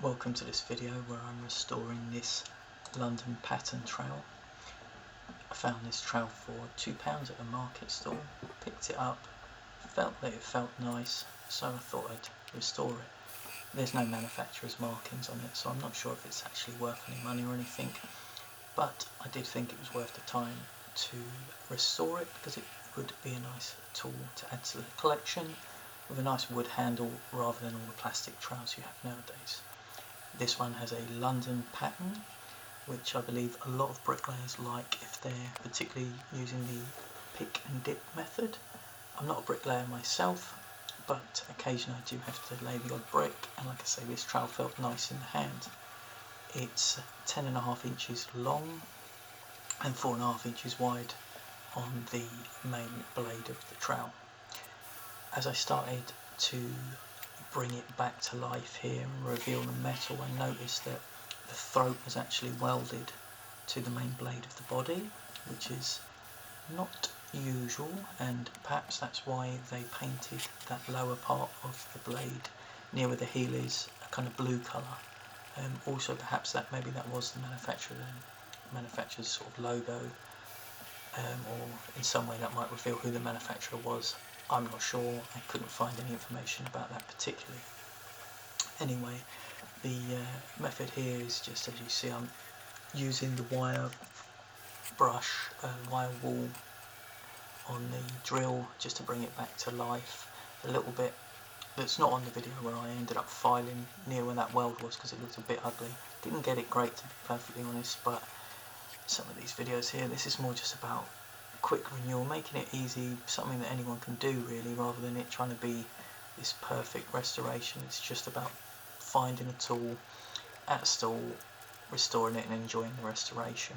Welcome to this video where I'm restoring this London pattern trowel. I found this trowel for £2 at a market stall, picked it up, felt that it felt nice, so I thought I'd restore it. There's no manufacturer's markings on it, so I'm not sure if it's actually worth any money or anything, but I did think it was worth the time to restore it because it would be a nice tool to add to the collection with a nice wood handle rather than all the plastic trowels you have nowadays. This one has a London pattern, which I believe a lot of bricklayers like if they're particularly using the pick and dip method. I'm not a bricklayer myself, but occasionally I do have to lay the odd brick, and like I say, this trowel felt nice in the hand. It's 10.5 inches long and 4.5 inches wide on the main blade of the trowel. As I started to bring it back to life here and reveal the metal, I noticed that the throat was actually welded to the main blade of the body, which is not usual, and perhaps that's why they painted that lower part of the blade near where the heel is a kind of blue colour. Also perhaps maybe that was the manufacturer's sort of logo, or in some way that might reveal who the manufacturer was. I'm not sure, I couldn't find any information about that particularly. Anyway, the method here is just, as you see, I'm using the wire brush, wire wool on the drill just to bring it back to life. A little bit that's not on the video where I ended up filing near where that weld was because it looked a bit ugly. Didn't get it great, to be perfectly honest, but some of these videos here, this is more just about quick renewal, making it easy, something that anyone can do really, rather than it trying to be this perfect restoration. It's just about finding a tool at a stall, restoring it and enjoying the restoration.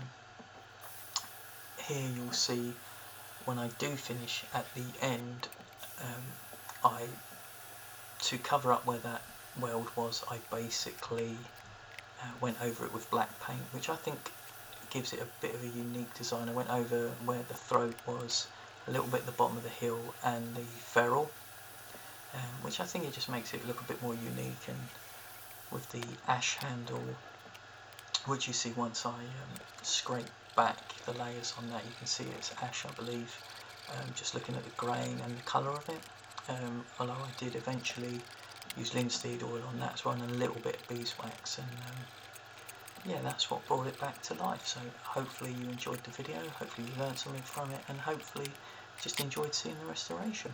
Here you'll see when I do finish at the end, to cover up where that weld was, I basically went over it with black paint, which I think gives it a bit of a unique design. I went over where the throat was, a little bit at the bottom of the heel and the ferrule, which I think it just makes it look a bit more unique. And with the ash handle, which you see once I scrape back the layers on that, you can see it's ash, I believe, just looking at the grain and the colour of it. Although I did eventually use linseed oil on that as well, and a little bit of beeswax, and yeah, that's what brought it back to life. So hopefully you enjoyed the video, hopefully you learned something from it, and hopefully just enjoyed seeing the restoration.